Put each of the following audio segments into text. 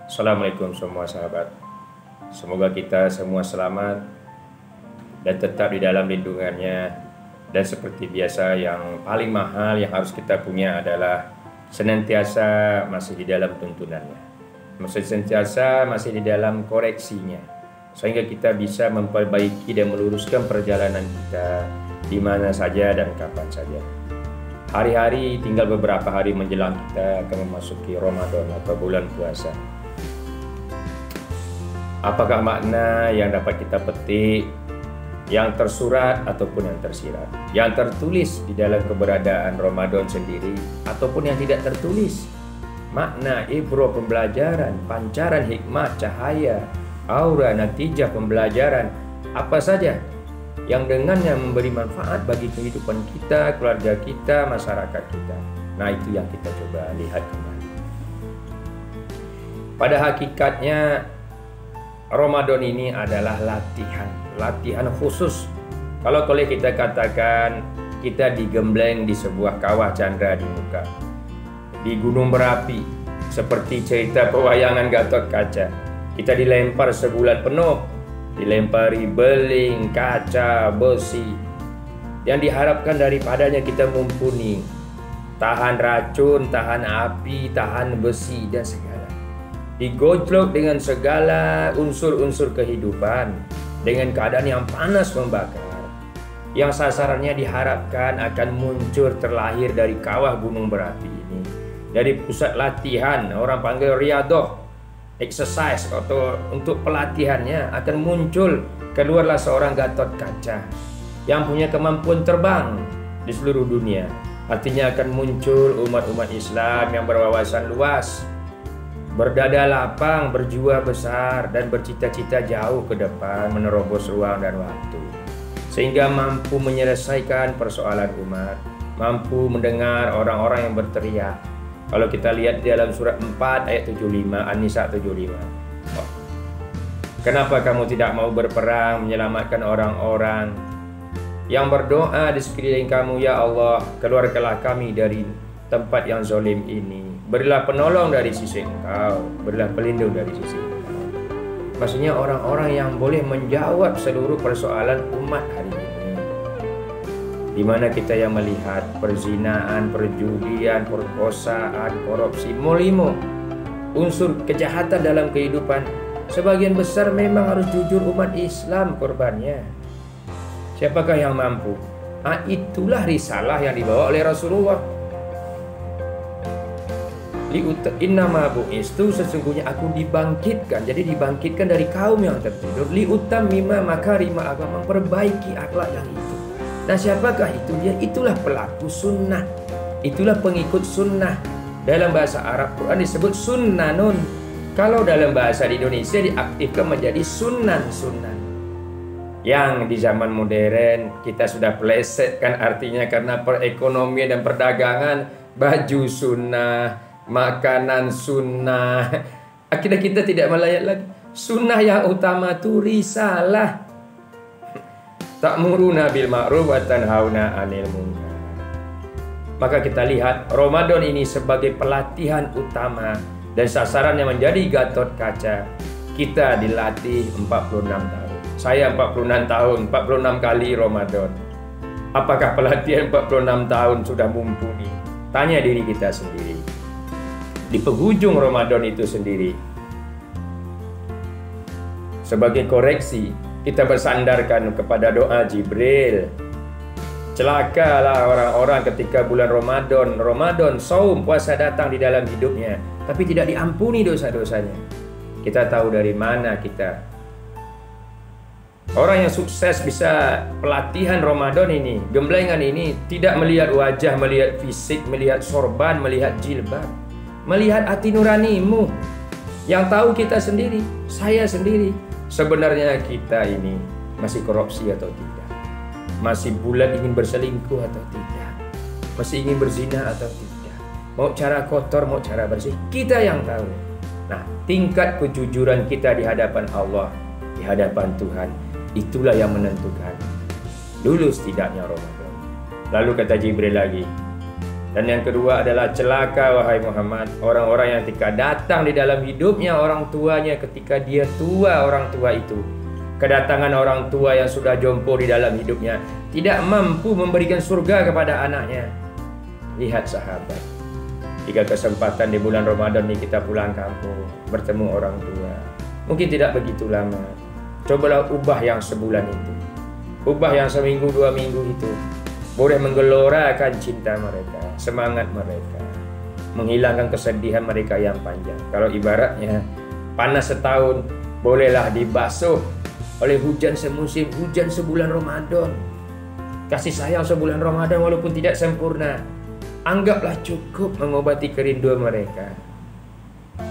Assalamualaikum semua sahabat. Semoga kita semua selamat dan tetap di dalam lindungannya. Dan seperti biasa, yang paling mahal yang harus kita punya adalah senantiasa masih di dalam tuntunannya, masih senantiasa masih di dalam koreksinya, sehingga kita bisa memperbaiki dan meluruskan perjalanan kita di mana saja dan kapan saja. Hari-hari tinggal beberapa hari menjelang kita akan memasuki Ramadan atau bulan puasa. Apakah makna yang dapat kita petik, yang tersurat ataupun yang tersirat, yang tertulis di dalam keberadaan Ramadan sendiri ataupun yang tidak tertulis? Makna, ibrah, pembelajaran, pancaran hikmah, cahaya, aura, natijah pembelajaran, apa saja yang dengannya memberi manfaat bagi kehidupan kita, keluarga kita, masyarakat kita. Nah, itu yang kita coba lihat kembali. Pada hakikatnya Ramadan ini adalah latihan khusus. Kalau boleh kita katakan, kita digembleng di sebuah kawah candra di muka, di gunung berapi, seperti cerita pewayangan Gatot Kaca. Kita dilempar sebulan penuh, dilempari beling, kaca, besi. Yang diharapkan daripadanya kita mumpuni, tahan racun, tahan api, tahan besi dan segala. Digojlok dengan segala unsur-unsur kehidupan, dengan keadaan yang panas membakar, yang sasarannya diharapkan akan muncul terlahir dari kawah gunung berapi ini, dari pusat latihan, orang panggil riadoh, exercise atau untuk pelatihannya, akan muncul keluarlah seorang Gatot Kaca yang punya kemampuan terbang di seluruh dunia. Artinya akan muncul umat-umat Islam yang berwawasan luas, berdada lapang, berjiwa besar, dan bercita-cita jauh ke depan, menerobos ruang dan waktu, sehingga mampu menyelesaikan persoalan umat, mampu mendengar orang-orang yang berteriak. Kalau kita lihat di dalam surat 4 ayat 75, An-Nisa 75, kenapa kamu tidak mau berperang menyelamatkan orang-orang yang berdoa di sekeliling kamu? Ya Allah, keluarkanlah kami dari tempat yang zalim ini. Berilah penolong dari sisi Engkau, berilah pelindung dari sisi Engkau. Maksudnya orang-orang yang boleh menjawab seluruh persoalan umat hari ini, di mana kita yang melihat perzinaan, perjudian, perkosaan, korupsi, molimo, unsur kejahatan dalam kehidupan. Sebagian besar memang harus jujur umat Islam korbannya. Siapakah yang mampu? Itulah risalah yang dibawa oleh Rasulullah. Innama bu'istu, sesungguhnya aku dibangkitkan. Jadi dibangkitkan dari kaum yang tertidur. Liutammima makarima agama, memperbaiki akhlak yang itu. Nah, siapakah itu? Dia itulah pelaku sunnah, itulah pengikut sunnah. Dalam bahasa Arab Quran disebut sunnanun. Kalau dalam bahasa di Indonesia diaktifkan menjadi sunan-sunan. Yang di zaman modern kita sudah plesetkan artinya, karena perekonomian dan perdagangan, baju sunnah, makanan sunnah. Akhirnya kita tidak melayat lagi. Sunnah yang utama itu risalah. Ta'muruna bil ma'ruf wa tanhauna 'anil munkar. Maka kita lihat Ramadan ini sebagai pelatihan utama, dan sasarannya menjadi Gatot Kaca. Kita dilatih 46 tahun. Saya 46 tahun, 46 kali Ramadan. Apakah pelatihan 46 tahun sudah mumpuni? Tanya diri kita sendiri. Di penghujung Ramadan itu sendiri, sebagai koreksi, kita bersandarkan kepada doa Jibril. Celakalah orang-orang ketika bulan Ramadan, saum, puasa datang di dalam hidupnya, tapi tidak diampuni dosa-dosanya. Kita tahu dari mana kita. Orang yang sukses bisa pelatihan Ramadan ini, gemblengan ini, tidak melihat wajah, melihat fisik, melihat sorban, melihat jilbab, melihat hati nuranimu. Yang tahu kita sendiri, saya sendiri. Sebenarnya kita ini masih korupsi atau tidak, masih bulat ingin berselingkuh atau tidak, masih ingin berzina atau tidak, mau cara kotor, mau cara bersih, kita yang tahu. Nah, tingkat kejujuran kita di hadapan Allah, di hadapan Tuhan, itulah yang menentukan lulus tidaknya Ramadan. Lalu kata Jibril lagi, Dan yang kedua adalah celaka wahai Muhammad, orang-orang yang ketika datang di dalam hidupnya orang tuanya ketika dia tua, orang tua itu kedatangan orang tua yang sudah jompo di dalam hidupnya tidak mampu memberikan surga kepada anaknya. Lihat sahabat, jika kesempatan di bulan Ramadan ini kita pulang kampung bertemu orang tua, mungkin tidak begitu lama, cobalah ubah yang sebulan itu, ubah yang seminggu 2 minggu itu, boleh menggelorakan cinta mereka, semangat mereka, menghilangkan kesedihan mereka yang panjang. Kalau ibaratnya panas setahun, bolehlah dibasuh oleh hujan semusim, hujan sebulan Ramadan. Kasih sayang sebulan Ramadan walaupun tidak sempurna, anggaplah cukup mengobati kerinduan mereka.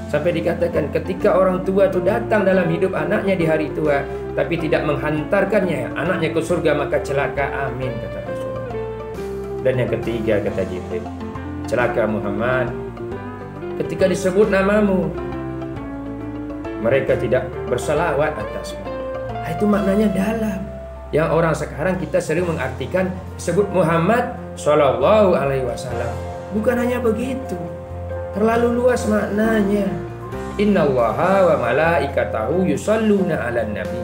Sampai dikatakan ketika orang tua itu datang dalam hidup anaknya di hari tua, tapi tidak menghantarkannya anaknya ke surga, maka celaka, amin, kata Rasul. Dan yang ketiga kata Jibril, celaka Muhammad, ketika disebut namamu mereka tidak bersalawat atasmu. Itu maknanya dalam. Yang orang sekarang kita sering mengartikan disebut Muhammad Shallallahu Alaihi Wasallam. Bukan hanya begitu, terlalu luas maknanya. Innallaha wa malaikatahu yusalluna 'alan nabi.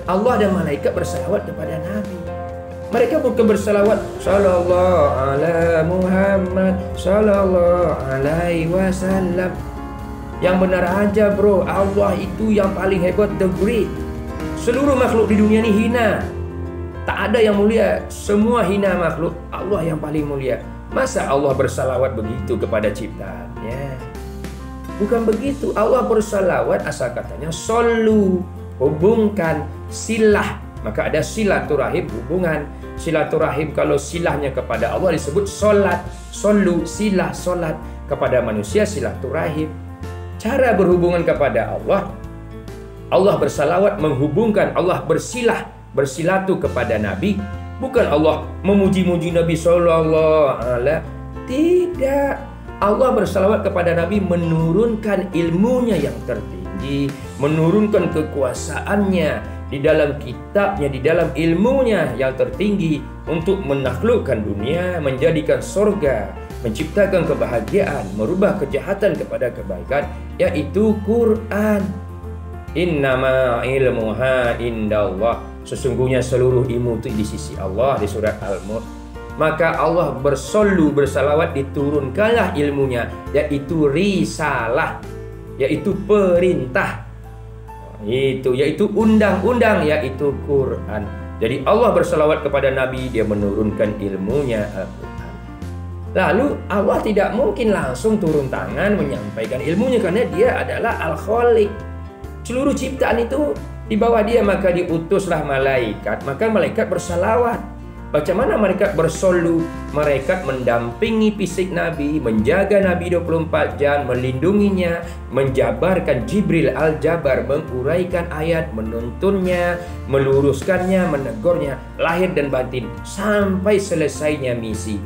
Allah dan malaikat bersalawat kepada Nabi. Mereka bukan bersalawat Sallallahu ala Muhammad Sallallahu Alaihi Wasallam. Yang benar aja bro, Allah itu yang paling hebat, the great. Seluruh makhluk di dunia ini hina, tak ada yang mulia, semua hina makhluk, Allah yang paling mulia. Masa Allah bersalawat begitu kepada ciptaannya? Bukan begitu. Allah bersalawat asal katanya solu, hubungkan, silah. Maka ada silaturahim, hubungan. Silaturahim kalau silahnya kepada Allah disebut solat. Solu, silah, solat. Kepada manusia silaturahim. Cara berhubungan kepada Allah, Allah bersalawat menghubungkan, Allah bersilah, bersilatu kepada Nabi. Bukan Allah memuji-muji Nabi Sallallahu Alaihi. Tidak. Allah bersalawat kepada Nabi menurunkan ilmunya yang tertinggi, menurunkan kekuasaannya di dalam kitabnya, di dalam ilmunya yang tertinggi untuk menaklukkan dunia, menjadikan surga, menciptakan kebahagiaan, merubah kejahatan kepada kebaikan, yaitu Quran. Innama ilmuha indallah. Sesungguhnya seluruh ilmu itu di sisi Allah, di surat Al-Mulk. Maka Allah bersalawat, diturunkanlah ilmunya, yaitu risalah, yaitu perintah, yaitu undang-undang, yaitu Quran. Jadi Allah bersalawat kepada Nabi, dia menurunkan ilmunya Al-Quran. Lalu Allah tidak mungkin langsung turun tangan menyampaikan ilmunya, karena dia adalah Al-Khaliq. Seluruh ciptaan itu di bawah dia, maka diutuslah malaikat. Maka malaikat bersalawat. Bagaimana malaikat bersolu? Malaikat mendampingi fisik Nabi, menjaga Nabi 24 jam, melindunginya, menjabarkan Jibril Al-Jabar, menguraikan ayat, menuntunnya, meluruskannya, menegurnya, lahir dan batin, sampai selesainya misi.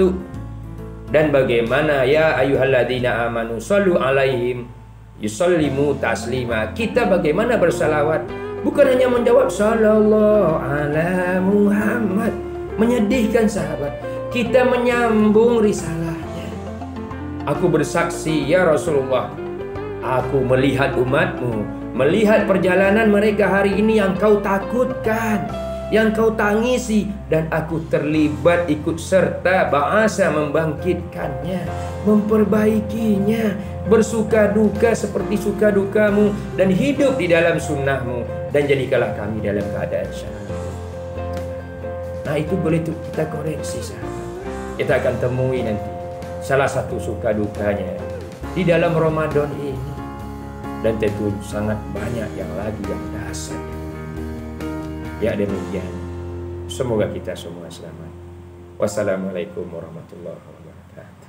Tuh. Dan bagaimana ya ayyuhalladzina amanu shallu alaihim yusallimu taslima. Kita bagaimana bersalawat? Bukan hanya menjawab Sallallahu ala Muhammad, menyedihkan sahabat. Kita menyambung risalahnya. Aku bersaksi ya Rasulullah, aku melihat umatmu, melihat perjalanan mereka hari ini yang kau takutkan, yang kau tangisi, dan aku terlibat ikut serta bahasa membangkitkannya, memperbaikinya, bersuka duka seperti suka dukamu, dan hidup di dalam sunnahmu, dan jadikanlah kami dalam keadaan syahadat. Nah itu boleh kita koreksi sahabat. Kita akan temui nanti salah satu suka dukanya di dalam Ramadan ini, dan tentu sangat banyak yang lagi yang dasar. Ya demikian. Semoga kita semua selamat. Wassalamualaikum warahmatullahi wabarakatuh.